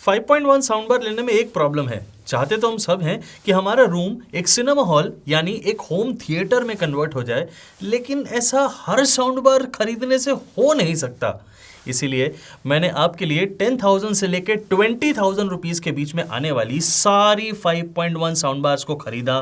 5.1 sound बार लेने में एक प्रॉब्लम है। चाहते तो हम सब हैं कि हमारा रूम एक सिनेमा हॉल यानी एक होम थिएटर में कन्वर्ट हो जाए, लेकिन ऐसा हर साउंड बार खरीदने से हो नहीं सकता। इसीलिए मैंने आपके लिए 10,000 से लेकर 20,000 रुपीस के बीच में आने वाली सारी 5.1 साउंड बार्स को खरीदा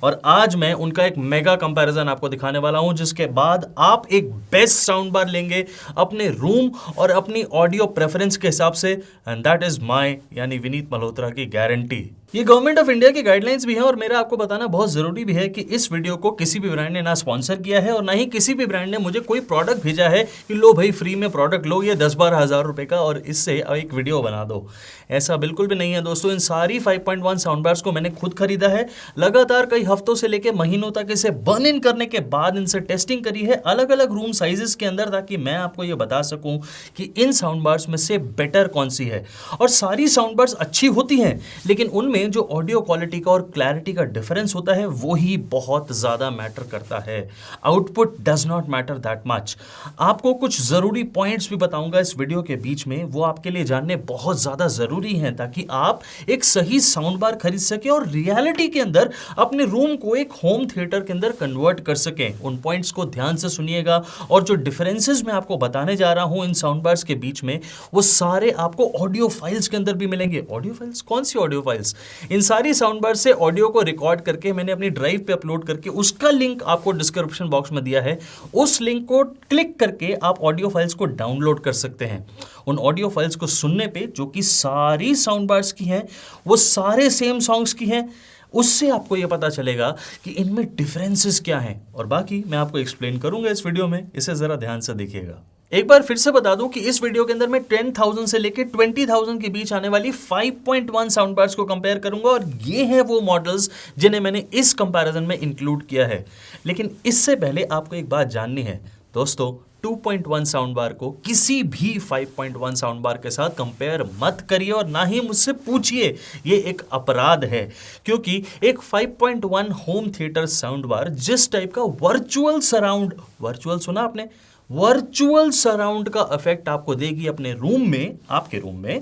और आज मैं उनका एक मेगा कंपैरिजन आपको दिखाने वाला हूं, जिसके बाद आप एक बेस्ट साउंड बार लेंगे अपने रूम और अपनी ऑडियो प्रेफरेंस के हिसाब से, एंड दैट इज माय यानी विनीत मल्होत्रा की गारंटी। ये गवर्नमेंट ऑफ इंडिया की गाइडलाइंस भी है और मेरा आपको बताना बहुत जरूरी भी है कि इस वीडियो को किसी भी ब्रांड ने ना स्पॉन्सर किया है और ना ही किसी भी ब्रांड ने मुझे कोई प्रोडक्ट भेजा है कि लो भाई फ्री में प्रोडक्ट लो ये 10-12 हज़ार रुपए का और इससे एक वीडियो बना दो। ऐसा बिल्कुल भी नहीं है दोस्तों। इन सारी 5.1 साउंड बार्स को मैंने खुद खरीदा है, लगातार कई हफ्तों से लेकर महीनों तक इसे बर्न इन करने के बाद इनसे टेस्टिंग करी है अलग अलग रूम साइजेस के अंदर, ताकि मैं आपको ये बता सकूं कि इन साउंड बार्स में से बेटर कौन सी है। और सारी साउंड बार्स अच्छी होती हैं, लेकिन उनमें जो ऑडियो क्वालिटी का और क्लैरिटी का डिफरेंस होता है वो ही बहुत ज्यादा मैटर करता है। Output does not matter that much. आपको कुछ जरूरी पॉइंट्स भी बताऊंगा इस वीडियो के बीच में, वो आपके लिए जानने बहुत ज्यादा जरूरी हैं ताकि आप एक सही साउंड बार खरीद सकें और रियलिटी के अंदर अपने रूम को एक होम थिएटर के अंदर कन्वर्ट कर सकें। उन पॉइंट्स को ध्यान से सुनिएगा और जो डिफरेंसेस मैं आपको बताने जा रहा हूं इन साउंड बार्स के बीच में, वो सारे आपको ऑडियो फाइल्स के अंदर भी मिलेंगे। Audio files? कौन सी ऑडियो फाइल्स? इन सारी साउंड बार से ऑडियो को रिकॉर्ड करके मैंने अपनी ड्राइव पे अपलोड करके उसका लिंक आपको डिस्क्रिप्शन बॉक्स में दिया है। उस लिंक को क्लिक करके आप ऑडियो फाइल्स को डाउनलोड कर सकते हैं। उन ऑडियो फाइल्स को सुनने पे, जो कि सारी साउंड बार्स की हैं, वो सारे सेम सॉन्ग्स की हैं, उससे आपको ये पता चलेगा कि इनमें डिफरेंसेस क्या हैं। और बाकी मैं आपको एक्सप्लेन करूंगा इस वीडियो में, इसे जरा ध्यान से देखिएगा। एक बार फिर से बता दूं कि इस वीडियो के अंदर मैं 10,000 से लेकर 20,000 के बीच आने वाली 5.1 साउंड बार्स को कंपेयर करूंगा और ये हैं वो मॉडल्स जिन्हें मैंने इस कंपैरिजन में इंक्लूड किया है। लेकिन इससे पहले आपको एक बात जाननी है दोस्तों, 2.1 साउंड बार को किसी भी 5.1 साउंड बार के साथ कंपेयर मत करिए और ना ही मुझसे पूछिए, ये एक अपराध है। क्योंकि एक 5.1 होम थिएटर साउंड बार जिस टाइप का वर्चुअल सराउंड, वर्चुअल सुना आपने, वर्चुअल सराउंड का इफेक्ट आपको देगी अपने रूम में, आपके रूम में,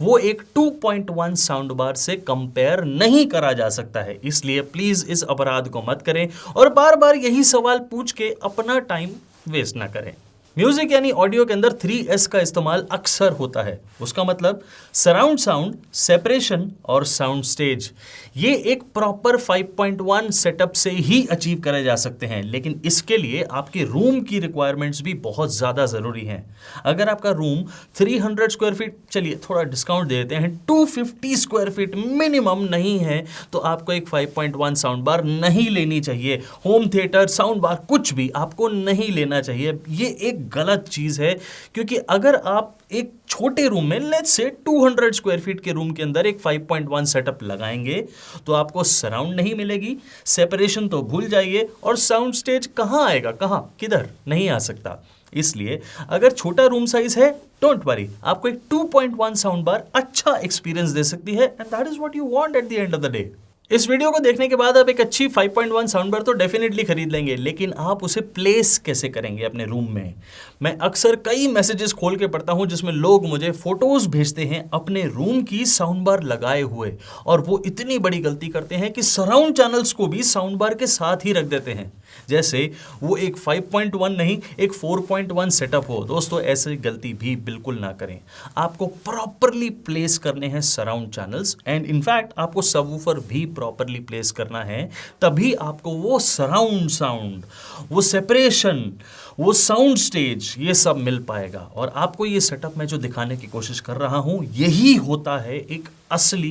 वो एक 2.1 साउंड बार से कंपेयर नहीं करा जा सकता है। इसलिए प्लीज इस अपराध को मत करें और बार बार यही सवाल पूछ के अपना टाइम वेस्ट ना करें। म्यूजिक यानी ऑडियो के अंदर 3S का इस्तेमाल अक्सर होता है। उसका मतलब सराउंड साउंड, सेपरेशन और साउंड स्टेज। ये एक प्रॉपर 5.1 सेटअप से ही अचीव करे जा सकते हैं, लेकिन इसके लिए आपके रूम की रिक्वायरमेंट्स भी बहुत ज़्यादा ज़रूरी हैं। अगर आपका रूम 300 स्क्वायर फीट, चलिए थोड़ा डिस्काउंट दे देते हैं, 250 स्क्वायर फीट मिनिमम नहीं है, तो आपको एक 5.1 साउंड बार नहीं लेनी चाहिए। होम थिएटर साउंड बार कुछ भी आपको नहीं लेना चाहिए। ये एक गलत चीज है, क्योंकि अगर आप एक छोटे रूम में, लेट्स से 200 स्क्वायर फीट के रूम के अंदर एक 5.1 सेटअप लगाएंगे तो आपको सराउंड नहीं मिलेगी, सेपरेशन तो भूल जाइए, और साउंड स्टेज कहां आएगा, कहां, किधर, नहीं आ सकता। इसलिए अगर छोटा रूम साइज है, डोंट वरी, आपको एक 2.1 साउंड बार अच्छा एक्सपीरियंस दे सकती है, and that is what you want at the end of the day. इस वीडियो को देखने के बाद आप एक अच्छी 5.1 साउंड बार तो डेफिनेटली खरीद लेंगे, लेकिन आप उसे प्लेस कैसे करेंगे अपने रूम में? मैं अक्सर कई मैसेजेस खोल के पढ़ता हूं जिसमें लोग मुझे फोटोज भेजते हैं अपने रूम की साउंड बार लगाए हुए, और वो इतनी बड़ी गलती करते हैं कि सराउंड चैनल्स को भी साउंड बार के साथ ही रख देते हैं, जैसे वो एक 5.1 नहीं एक 4.1 सेटअप हो। दोस्तों ऐसी गलती भी बिल्कुल ना करें। आपको प्रॉपरली प्लेस करने हैं सराउंड चैनल्स, एंड इनफैक्ट आपको सबवूफर भी प्रॉपरली प्लेस करना है, तभी आपको वो सराउंड साउंड, वो सेपरेशन, वो साउंड स्टेज, ये सब मिल पाएगा। और आपको ये सेटअप मैं जो दिखाने की कोशिश कर रहा हूं, यही होता है एक असली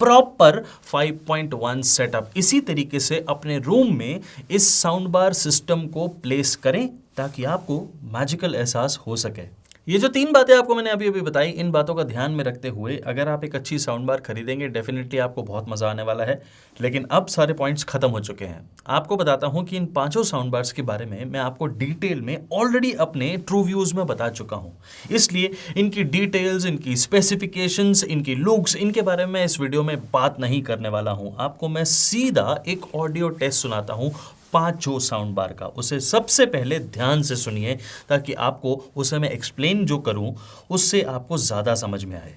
प्रॉपर 5.1 सेटअप। इसी तरीके से अपने रूम में इस साउंड बार सिस्टम को प्लेस करें ताकि आपको मैजिकल एहसास हो सके। ये जो 3 बातें आपको मैंने अभी बताई, इन बातों का ध्यान में रखते हुए अगर आप एक अच्छी साउंड बार खरीदेंगे, डेफिनेटली आपको बहुत मजा आने वाला है। लेकिन अब सारे पॉइंट्स खत्म हो चुके हैं। आपको बताता हूं कि इन 5 साउंड बार्स के बारे में मैं आपको डिटेल में ऑलरेडी अपने ट्रू व्यूज में बता चुका हूं, इसलिए इनकी डिटेल्स, इनकी स्पेसिफिकेशंस, इनकी लुक्स, इनके बारे में इस वीडियो में बात नहीं करने वाला हूं। आपको मैं सीधा एक ऑडियो टेस्ट सुनाता हूं 5 साउंड बार का। उसे सबसे पहले ध्यान से सुनिए ताकि आपको उसे मैं एक्सप्लेन जो करूं उससे आपको ज्यादा समझ में आए।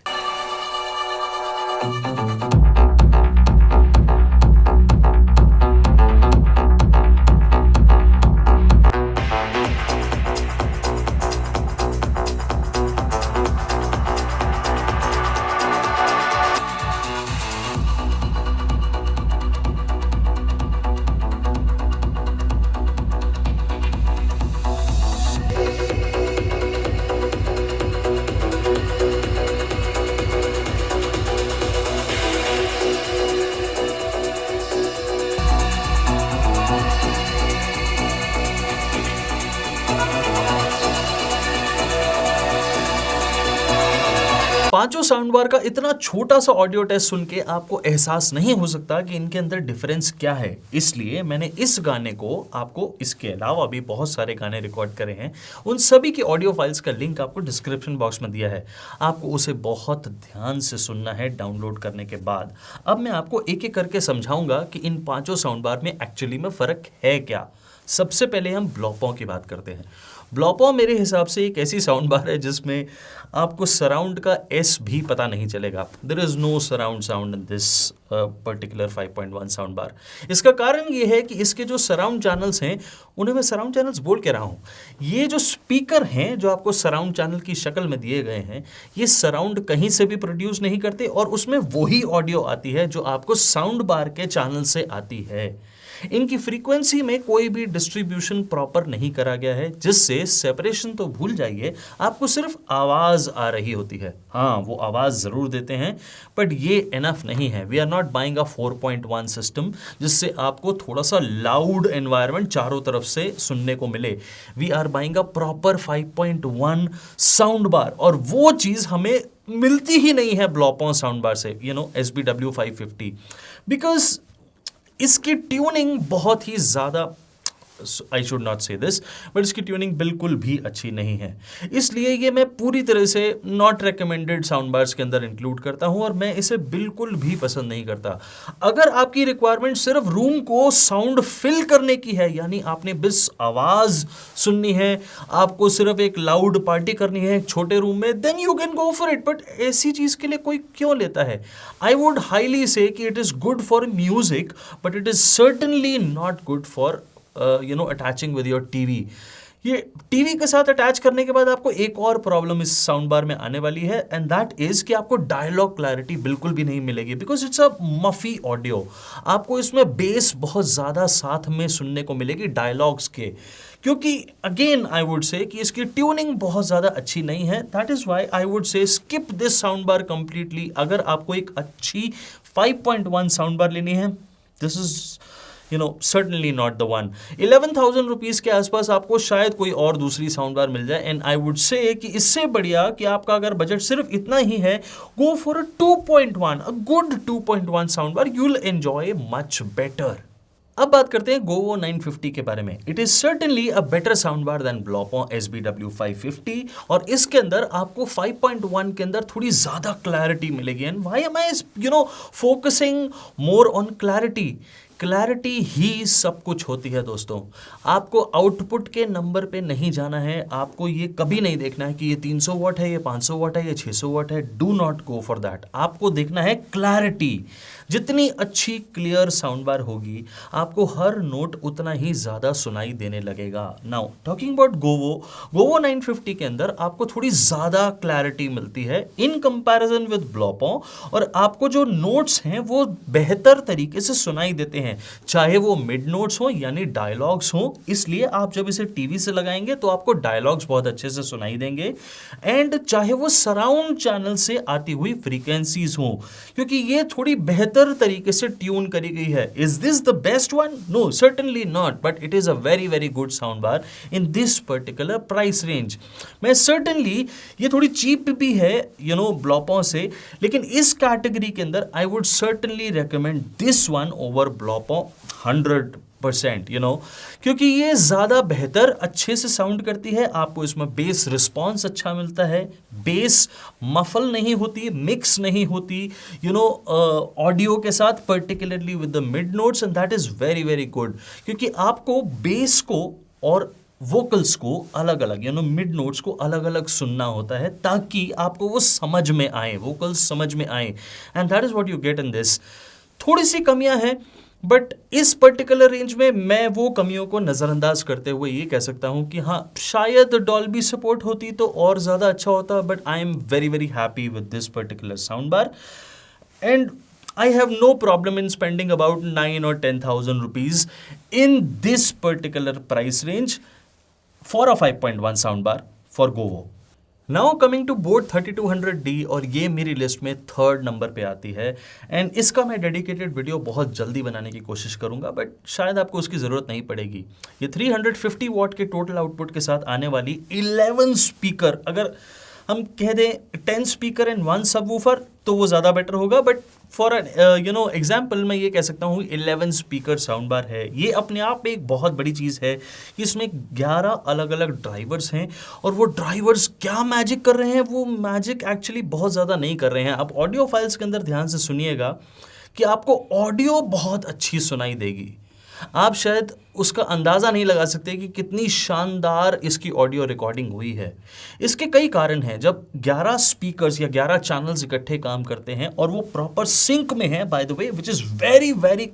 पांचों साउंड बार का इतना छोटा सा ऑडियो टेस्ट सुन के आपको एहसास नहीं हो सकता कि इनके अंदर डिफरेंस क्या है। इसलिए मैंने इस गाने को आपको, इसके अलावा भी बहुत सारे गाने रिकॉर्ड करे हैं, उन सभी की ऑडियो फाइल्स का लिंक आपको डिस्क्रिप्शन बॉक्स में दिया है। आपको उसे बहुत ध्यान से सुनना है डाउनलोड करने के बाद। अब मैं आपको एक एक करके समझाऊंगा कि इन पांचों साउंड बार में एक्चुअली में फ़र्क है क्या। सबसे पहले हम ब्लॉपों की बात करते हैं। ब्लॉपो मेरे हिसाब से एक ऐसी साउंड बार है जिसमें आपको सराउंड का एस भी पता नहीं चलेगा। There is no surround sound in this particular 5.1 sound bar. इसका कारण ये है कि इसके जो सराउंड चैनल्स हैं उन्हें मैं सराउंड चैनल्स बोल के रहा हूँ। ये जो स्पीकर हैं जो आपको सराउंड चैनल की शक्ल में दिए गए हैं, ये सराउंड कहीं से भी प्रोड्यूस नहीं करते और उसमें वही ऑडियो आती है जो आपको साउंड बार के चैनल से आती है। इनकी फ्रीक्वेंसी में कोई भी डिस्ट्रीब्यूशन प्रॉपर नहीं करा गया है, जिससे सेपरेशन तो भूल जाइए, आपको सिर्फ आवाज़ आ रही होती है। हाँ, वो आवाज़ ज़रूर देते हैं, बट ये इनफ नहीं है। We are not buying a 4.1 system जिससे आपको थोड़ा सा लाउड एनवायरनमेंट चारों तरफ से सुनने को मिले। We are buying a proper 5.1 sound bar, और वो चीज़ हमें मिलती ही नहीं है ब्लॉपों साउंड बार से, SBW 550, बिकॉज इसकी ट्यूनिंग बहुत ही ज़्यादा, आई शुड नॉट से दिस, बट इसकी ट्यूनिंग बिल्कुल भी अच्छी नहीं है। इसलिए ये मैं पूरी तरह से नॉट रिकमेंडेड साउंड बार्स के अंदर इंक्लूड करता हूँ और मैं इसे बिल्कुल भी पसंद नहीं करता। अगर आपकी रिक्वायरमेंट सिर्फ रूम को साउंड फिल करने की है, यानी आपने बस आवाज़ सुननी है, आपको सिर्फ एक लाउड पार्टी करनी है एक छोटे रूम में, then you can go for it. But ऐसी चीज़ के लिए कोई क्यों लेता है? आई वुड हाईली से कि it is good for music, but it is certainly not good for attaching with your TV. ये टीवी के साथ अटैच करने के बाद आपको एक और प्रॉब्लम इस साउंड बार में आने वाली है, एंड दैट इज कि आपको डायलॉग क्लैरिटी बिल्कुल भी नहीं मिलेगी, बिकॉज इट्स अ मफी ऑडियो। आपको इसमें बेस बहुत ज़्यादा साथ में सुनने को मिलेगी डायलॉग्स के, क्योंकि अगेन आई वुड से कि इसकी ट्यूनिंग बहुत ज़्यादा अच्छी नहीं है। That is why I would say skip this sound bar completely. अगर आपको एक अच्छी 5.1 साउंड बार लेनी है, this is certainly not the one। 11,000 rupees के आसपास आपको शायद कोई और दूसरी साउंड बार मिल जाए, एंड आई वुड से कि इससे बढ़िया कि आपका अगर बजट सिर्फ इतना ही है, go for a 2.1, a good 2.1 sound bar, you will enjoy much better. अब बात करते हैं गोवो 950 के बारे में। It is certainly a better sound bar than Blaupunkt SBW 550, और इसके अंदर आपको 5.1 के अंदर थोड़ी ज़्यादा क्लैरिटी मिलेगी। And why am I focusing more on clarity? Clarity ही सब कुछ होती है दोस्तों। आपको आउटपुट के नंबर पे नहीं जाना है, आपको ये कभी नहीं देखना है कि ये 300 वाट है, ये 500 वाट है, ये 600 वाट है। Do not go for that. आपको देखना है क्लैरिटी। जितनी अच्छी क्लियर साउंड बार होगी, आपको हर नोट उतना ही ज़्यादा सुनाई देने लगेगा। नाउ टॉकिंग अबाउट गोवो 950 के अंदर आपको थोड़ी ज़्यादा क्लैरिटी मिलती है इन कंपैरिजन विद ब्लॉपो, और आपको जो नोट्स हैं वो बेहतर तरीके से सुनाई देते हैं, चाहे वो मिड नोट्स हो यानी डायलॉग्स हो। इसलिए आप जब इसे टीवी से लगाएंगे तो आपको डायलॉग्स बहुत अच्छे से सुनाई देंगे, एंड चाहे वो सराउंड चैनल से आती हुई फ्रीक्वेंसीज हो, क्योंकि ये थोड़ी बेहतर तरीके से ट्यून करी गई है। Is this the best one? No, certainly not, but it is a very very good sound bar in this particular price range. मैं सर्टेनली, ये थोड़ी चीप भी है ब्लॉपो से, लेकिन इस कैटेगरी के अंदर I would certainly recommend this one over Blaupunkt 100%, क्योंकि ये ज़्यादा बेहतर अच्छे से साउंड करती है। आपको इसमें बेस रिस्पॉन्स अच्छा मिलता है, बेस मफल नहीं होती, मिक्स नहीं होती ऑडियो के साथ, particularly with the mid notes, and that is very very good, क्योंकि आपको बेस को और वोकल्स को अलग अलग मिड नोट्स को अलग अलग सुनना होता है ताकि आपको वो समझ में आए, वोकल्स समझ में आए, and that is what you get in this. थोड़ी सी कमियां हैं, बट इस पर्टिकुलर रेंज में मैं वो कमियों को नज़रअंदाज करते हुए ये कह सकता हूँ कि हाँ, शायद डॉल्बी सपोर्ट होती तो और ज़्यादा अच्छा होता, but I am very very happy with this particular sound bar, and I have no problem in spending about 9 or 10,000 rupees in this particular price range for a 5.1 soundbar for Govo. Now coming to Boat 3200D, और ये मेरी list में third number पे आती है, and इसका मैं dedicated video बहुत जल्दी बनाने की कोशिश करूंगा, बट शायद आपको उसकी ज़रूरत नहीं पड़ेगी। ये 350 वॉट के टोटल आउटपुट के साथ आने वाली 11 स्पीकर, अगर हम कह दें 10 स्पीकर एंड 1 सबवूफर तो वो ज़्यादा बेटर होगा, बट फॉर एग्जाम्पल मैं ये कह सकता हूँ 11 स्पीकर साउंड बार है। ये अपने आप में एक बहुत बड़ी चीज़ है कि इसमें 11 अलग अलग ड्राइवर्स हैं, और वो ड्राइवर्स क्या मैजिक कर रहे हैं, वो मैजिक एक्चुअली बहुत ज़्यादा नहीं कर रहे हैं। आप ऑडियो फाइल्स के अंदर ध्यान से सुनिएगा कि आपको ऑडियो बहुत अच्छी सुनाई देगी। आप शायद उसका अंदाज़ा नहीं लगा सकते कि कितनी शानदार इसकी ऑडियो रिकॉर्डिंग हुई है। इसके कई कारण हैं। जब 11 स्पीकर्स या 11 चैनल्स इकट्ठे काम करते हैं और वो प्रॉपर सिंक में हैं, by the way, which is very very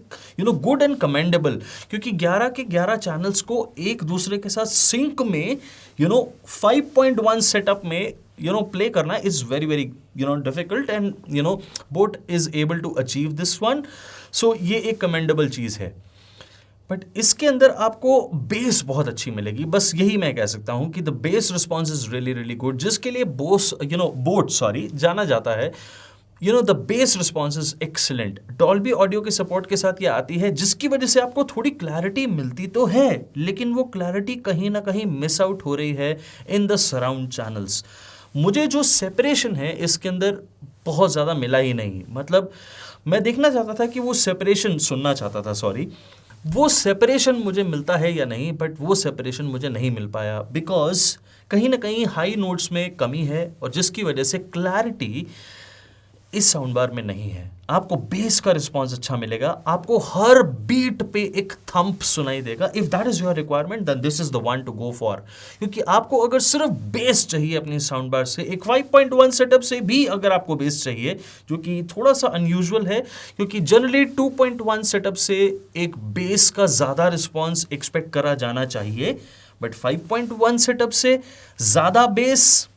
good and commendable, क्योंकि 11 के 11 चैनल्स को एक दूसरे के साथ सिंक में 5.1 सेटअप में प्ले करना is very very difficult, and boAt is able to achieve this one. So ये एक कमेंडेबल चीज़ है। बट इसके अंदर आपको बेस बहुत अच्छी मिलेगी, बस यही मैं कह सकता हूँ कि the base response is really really good, जिसके लिए बोट जाना जाता है। The base response is excellent. Dolby audio के सपोर्ट के साथ ये आती है, जिसकी वजह से आपको थोड़ी क्लैरिटी मिलती तो है, लेकिन वो क्लैरिटी कहीं ना कहीं मिस आउट हो रही है इन द सराउंड चैनल्स। मुझे जो सेपरेशन है इसके अंदर बहुत ज़्यादा मिला ही नहीं। मतलब मैं देखना चाहता था कि वो सेपरेशन सुनना चाहता था, वो सेपरेशन मुझे मिलता है या नहीं, बट वो सेपरेशन मुझे नहीं मिल पाया, बिकॉज कहीं ना कहीं हाई नोट्स में कमी है, और जिसकी वजह से क्लैरिटी इस साउंड बार में नहीं है। आपको बेस का रिस्पॉन्स अच्छा मिलेगा, आपको हर बीट पे एक थंप सुनाई देगा। If that is your requirement, then this is the one to go for. क्योंकि आपको अगर सिर्फ बेस चाहिए अपनी साउंड बार से, एक 5.1 सेटअप से भी अगर आपको बेस चाहिए, जो कि थोड़ा सा अनयूजुअल है, क्योंकि जनरली 2.1 सेटअप से एक बेस का ज़्यादा रिस्पॉन्स एक्सपेक्ट करा जाना चाहिए, बट 5.1 सेटअप से ज़्यादा base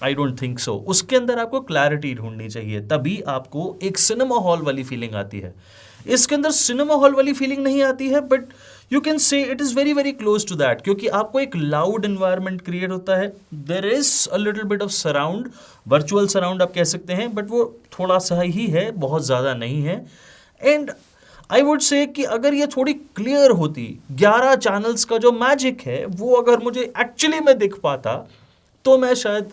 I don't think so. उसके अंदर आपको क्लैरिटी ढूंढनी चाहिए, तभी आपको एक सिनेमा हॉल वाली फीलिंग आती है। इसके अंदर सिनेमा हॉल वाली फीलिंग नहीं आती है, but you can say it is very very close to that, क्योंकि आपको एक लाउड एनवायरनमेंट क्रिएट होता है। There is a little bit of surround, virtual surround आप कह सकते हैं, बट वो थोड़ा सा ही है, बहुत ज़्यादा नहीं है। एंड आई वुड से कि अगर ये थोड़ी क्लियर होती, 11 चैनल्स का जो मैजिक है वो अगर मुझे एक्चुअली में दिख पाता, तो मैं शायद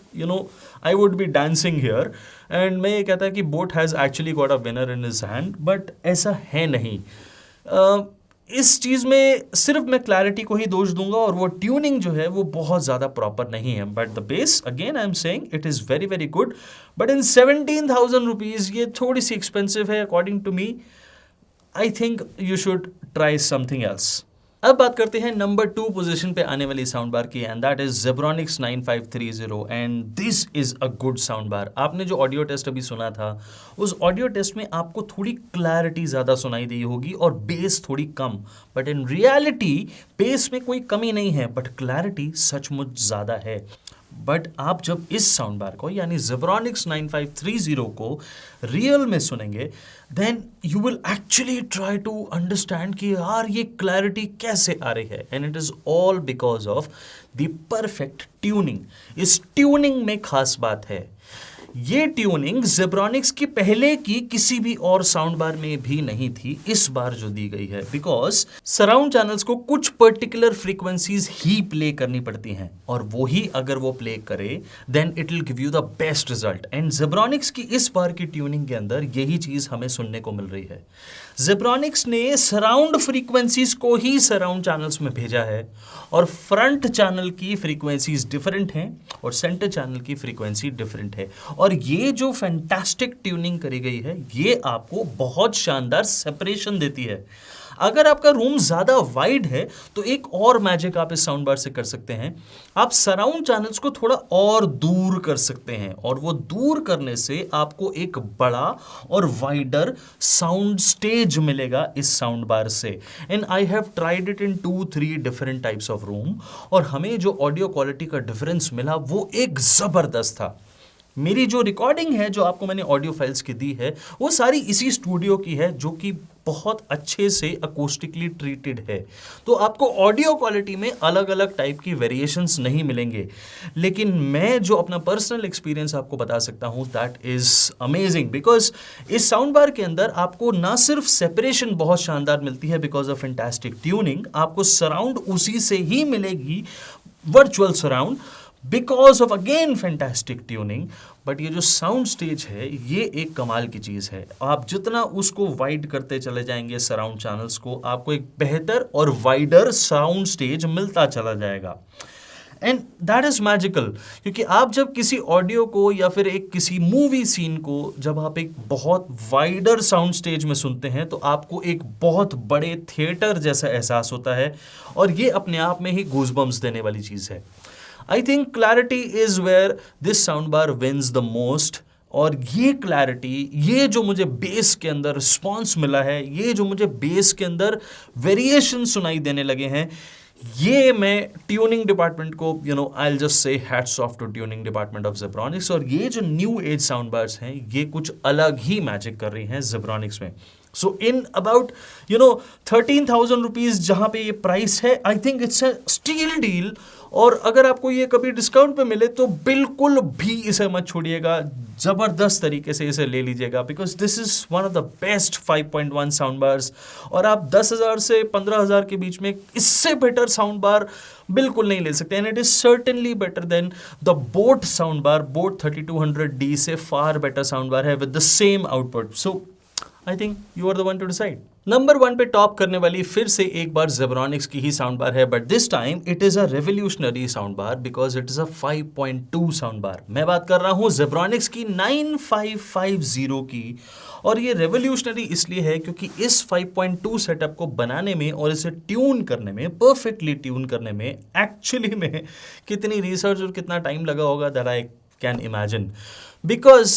I would be dancing here, and मैं ये कहता कि boat has actually got a winner in his hand, but ऐसा है नहीं। इस चीज़ में सिर्फ मैं क्लैरिटी को ही दोष दूंगा, और वो ट्यूनिंग जो है वो बहुत ज़्यादा प्रॉपर नहीं है। But the bass, again I am saying, it is very very good, but in 17,000 rupees ये थोड़ी सी एक्सपेंसिव है according to me. I think you should try something else. अब बात करते हैं नंबर 2 पोजीशन पे आने वाली साउंड बार की, and that is Zebronics 9530, and this is a good sound बार। आपने जो ऑडियो टेस्ट अभी सुना था, उस ऑडियो टेस्ट में आपको थोड़ी क्लैरिटी ज़्यादा सुनाई दी होगी और बेस थोड़ी कम, बट इन रियलिटी बेस में कोई कमी नहीं है, बट क्लैरिटी सचमुच ज़्यादा है। बट आप जब इस साउंड बार को यानी Zebronics 9530 को रियल में सुनेंगे, then you will actually try to understand कि यार ये क्लैरिटी कैसे आ रही है, and it is all because of the perfect tuning. इस ट्यूनिंग में खास बात है, ये ट्यूनिंग Zebronics की पहले की किसी भी और साउंड बार में भी नहीं थी, इस बार जो दी गई है, बिकॉज सराउंड चैनल्स को कुछ पर्टिकुलर फ्रीक्वेंसीज ही प्ले करनी पड़ती हैं, और वो ही अगर वो प्ले करे then it will give you the best result. And Zebronics की इस बार की ट्यूनिंग के अंदर यही चीज हमें सुनने को मिल रही है। Zebronics ने सराउंड फ्रीक्वेंसीज को ही सराउंड चैनल्स में भेजा है, और फ्रंट चैनल की फ्रीक्वेंसीज डिफरेंट हैं और सेंटर चैनल की फ्रीक्वेंसी डिफरेंट है, और ये जो फैंटास्टिक ट्यूनिंग करी गई है ये आपको बहुत शानदार सेपरेशन देती है। अगर आपका रूम ज़्यादा वाइड है तो एक और मैजिक आप इस साउंड बार से कर सकते हैं, आप सराउंड चैनल्स को थोड़ा और दूर कर सकते हैं और वो दूर करने से आपको एक बड़ा और वाइडर साउंड स्टेज मिलेगा इस साउंड बार से। And I have tried it in 2-3 different types of room और हमें जो ऑडियो क्वालिटी का डिफरेंस मिला वो एक ज़बरदस्त था। मेरी जो रिकॉर्डिंग है जो आपको मैंने ऑडियो फाइल्स की दी है वो सारी इसी स्टूडियो की है जो कि बहुत अच्छे से अकोस्टिकली ट्रीटेड है, तो आपको ऑडियो क्वालिटी में अलग अलग टाइप की वेरिएशंस नहीं मिलेंगे। लेकिन मैं जो अपना पर्सनल एक्सपीरियंस आपको बता सकता हूँ दैट इज़ अमेजिंग, बिकॉज इस साउंड बार के अंदर आपको ना सिर्फ सेपरेशन बहुत शानदार मिलती है बिकॉज ऑफ फैंटास्टिक ट्यूनिंग, आपको सराउंड उसी से ही मिलेगी, virtual surround, because of again fantastic tuning. But ये जो साउंड स्टेज है ये एक कमाल की चीज़ है। आप जितना उसको वाइड करते चले जाएंगे सराउंड चैनल्स को, आपको एक बेहतर और वाइडर साउंड स्टेज मिलता चला जाएगा। एंड दैट इज़ मैजिकल, क्योंकि आप जब किसी ऑडियो को या फिर एक किसी मूवी सीन को जब आप एक बहुत वाइडर साउंड स्टेज में सुनते हैं तो आपको एक बहुत बड़े थिएटर जैसा एहसास होता है और ये अपने आप में ही गूज़बम्स देने वाली चीज़ है। I think clarity is where this sound bar wins the most. और ये क्लैरिटी, ये जो मुझे बेस के अंदर रिस्पॉन्स मिला है, ये जो मुझे बेस के अंदर वेरिएशन सुनाई देने लगे हैं, ये मैं ट्यूनिंग डिपार्टमेंट को I will just say hats off to tuning department of Zebronics. और ये जो न्यू एज साउंड बार्स हैं ये कुछ अलग ही मैजिक कर रही हैं ज़ेब्रॉनिक्स में। सो इन अबाउट 13,000 रुपीज़ जहाँ पे ये प्राइस है, I think it's a steal deal. और अगर आपको ये कभी डिस्काउंट पे मिले तो बिल्कुल भी इसे मत छोड़िएगा, ज़बरदस्त तरीके से इसे ले लीजिएगा, because this is one of the best 5.1 sound bars. और आप 10,000 से 15,000 के बीच में इससे बेटर साउंड बार बिल्कुल नहीं ले सकते। And it is certainly better than the boat sound bar. Boat 3200D से फार बेटर साउंड बार है with the same output. So I think you are the one to decide. Number 1 पे top करने वाली फिर से एक बार ज़ेब्रॉनिक्स की ही sound bar है, but this time it is a revolutionary sound bar because it is a 5.2 sound bar. मैं बात कर रहा हूँ ज़ेब्रॉनिक्स की 9550 की। और ये रेवोल्यूशनरी इसलिए है क्योंकि इस 5.2 सेटअप को बनाने में और इसे ट्यून करने में, परफेक्टली ट्यून करने में एक्चुअली में कितनी रिसर्च और कितना टाइम लगा होगा that I can imagine. Because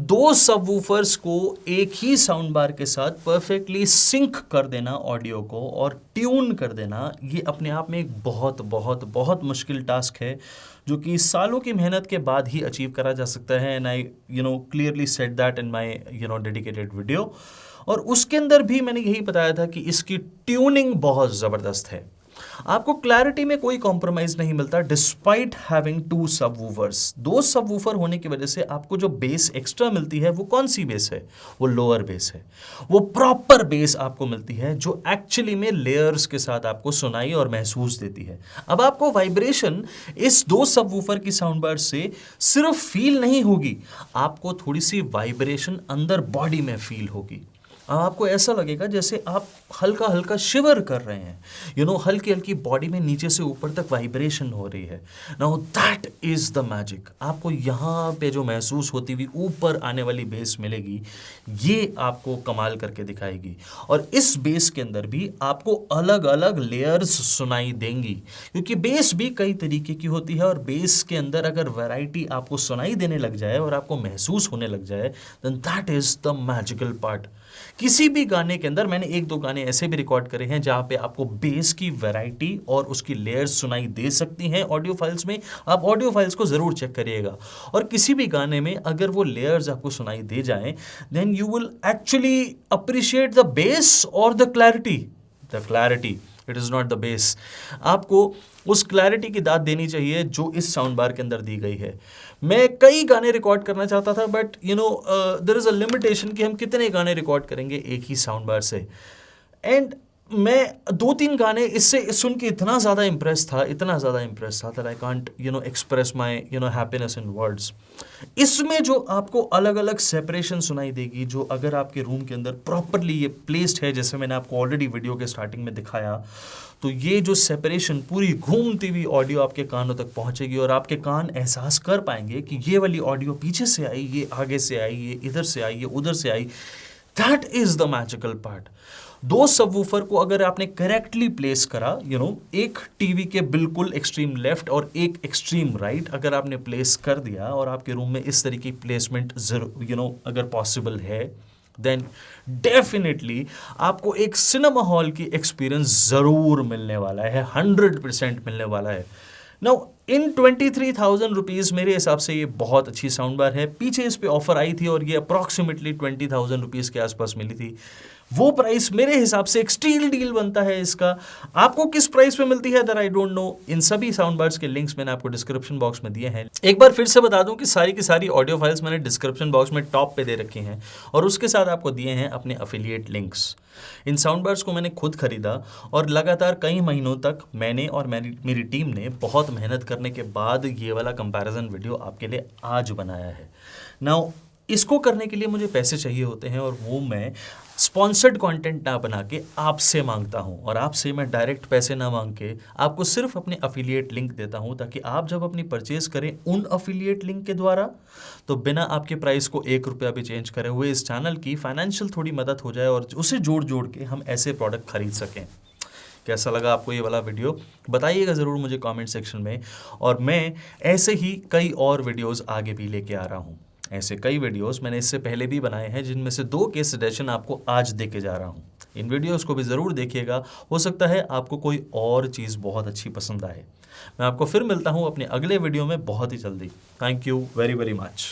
2 subwoofers को एक ही साउंड बार के साथ परफेक्टली सिंक कर देना ऑडियो को और ट्यून कर देना, ये अपने आप में एक बहुत बहुत बहुत मुश्किल टास्क है जो कि सालों की मेहनत के बाद ही अचीव करा जा सकता है। And I clearly said that in my dedicated video. और उसके अंदर भी मैंने यही बताया था कि इसकी ट्यूनिंग बहुत ज़बरदस्त है। आपको क्लैरिटी में कोई कॉम्प्रोमाइज नहीं मिलता डिस्पाइट हैविंग 2 सबवूफर्स। 2 सबवूफर होने की वजह से आपको जो बेस एक्स्ट्रा मिलती है वो कौन सी बेस है? वो लोअर बेस है। वो प्रॉपर बेस आपको मिलती है जो एक्चुअली में लेयर्स के साथ आपको सुनाई और महसूस देती है। अब आपको वाइब्रेशन इस 2 सबवूफर की साउंड बार से सिर्फ फील नहीं होगी, आपको थोड़ी सी वाइब्रेशन अंदर बॉडी में फील होगी। आपको ऐसा लगेगा जैसे आप हल्का हल्का शिवर कर रहे हैं, हल्की हल्की बॉडी में नीचे से ऊपर तक वाइब्रेशन हो रही है। Now that is the magic. आपको यहाँ पे जो महसूस होती हुई ऊपर आने वाली बेस मिलेगी, ये आपको कमाल करके दिखाएगी। और इस बेस के अंदर भी आपको अलग अलग लेयर्स सुनाई देंगी, क्योंकि बेस भी कई तरीके की होती है। और बेस के अंदर अगर वैरायटी आपको सुनाई देने लग जाए और आपको महसूस होने लग जाए, then that is the magical part. किसी भी गाने के अंदर, मैंने 1-2 गाने ऐसे भी रिकॉर्ड करे हैं जहां पे आपको बेस की वैरायटी और उसकी लेयर्स सुनाई दे सकती हैं ऑडियो फाइल्स में। आप ऑडियो फाइल्स को ज़रूर चेक करिएगा। और किसी भी गाने में अगर वो लेयर्स आपको सुनाई दे जाएं, then you will actually appreciate the bass और the clarity. The clarity, it is not the bass. आपको उस क्लैरिटी की दाद देनी चाहिए जो इस साउंड बार के अंदर दी गई है। मैं कई गाने रिकॉर्ड करना चाहता था, but there is a limitation कि हम कितने गाने रिकॉर्ड करेंगे एक ही साउंड बार से। एंड मैं 2-3 गाने इससे सुन के इतना ज़्यादा इम्प्रेस था that I can't express my happiness in words. इसमें जो आपको अलग अलग सेपरेशन सुनाई देगी, जो अगर आपके रूम के अंदर प्रॉपरली ये प्लेस्ड है, जैसे मैंने आपको ऑलरेडी वीडियो के स्टार्टिंग में दिखाया, तो ये जो सेपरेशन पूरी घूमती हुई ऑडियो आपके कानों तक पहुंचेगी और आपके कान एहसास कर पाएंगे कि ये वाली ऑडियो पीछे से आई, ये आगे से आई, ये इधर से आई, ये उधर से आई। That is the magical part. दो सबवूफर को अगर आपने करेक्टली प्लेस करा, एक टीवी के बिल्कुल एक्सट्रीम लेफ्ट और एक एक्सट्रीम राइट अगर आपने प्लेस कर दिया और आपके रूम में इस तरीके की प्लेसमेंट अगर पॉसिबल है, देन डेफिनेटली आपको एक सिनेमा हॉल की एक्सपीरियंस जरूर मिलने वाला है, 100% मिलने वाला है। नाउ इन 23,000 रुपीज़ मेरे हिसाब से ये बहुत अच्छी साउंड बार है। पीछे इस पे ऑफर आई थी और ये अप्रॉक्सीमेटली 20,000 रुपीज़ के आसपास मिली थी। वो प्राइस मेरे हिसाब से एक स्टील डील बनता है इसका। आपको किस प्राइस पे मिलती है दैट आई डोंट नो। इन सभी साउंड बार्स के लिंक्स मैंने आपको डिस्क्रिप्शन बॉक्स में दिए हैं। एक बार फिर से बता दूं कि सारी की सारी ऑडियो फाइल्स मैंने डिस्क्रिप्शन बॉक्स में टॉप पे दे रखी हैं और उसके साथ आपको दिए हैं अपने अफिलिएट लिंक्स। इन साउंड बार्स को मैंने खुद खरीदा और लगातार कई महीनों तक मैंने और मेरी टीम ने बहुत मेहनत करने के बाद ये वाला कंपैरिजन वीडियो आपके लिए आज बनाया है। नाउ इसको करने के लिए मुझे पैसे चाहिए होते हैं और वो मैं स्पॉन्सर्ड कंटेंट ना बना के आपसे मांगता हूं, और आपसे मैं डायरेक्ट पैसे ना मांग के आपको सिर्फ अपने अफिलिएट लिंक देता हूं, ताकि आप जब अपनी परचेज करें उन अफिलिएट लिंक के द्वारा तो बिना आपके प्राइस को 1 रुपया भी चेंज करे हुए इस चैनल की फाइनेंशियल थोड़ी मदद हो जाए और उसे जोड़ जोड़ के हम ऐसे प्रोडक्ट खरीद सकें। कैसा लगा आपको ये वाला वीडियो बताइएगा ज़रूर मुझे कमेंट सेक्शन में, और मैं ऐसे ही कई और वीडियोस आगे भी लेके आ रहा हूँ। ऐसे कई वीडियोस मैंने इससे पहले भी बनाए हैं जिनमें से 2 केस सजेशन आपको आज देके जा रहा हूँ। इन वीडियोस को भी ज़रूर देखिएगा, हो सकता है आपको कोई और चीज़ बहुत अच्छी पसंद आए। मैं आपको फिर मिलता हूँ अपने अगले वीडियो में बहुत ही जल्दी। Thank you very very much.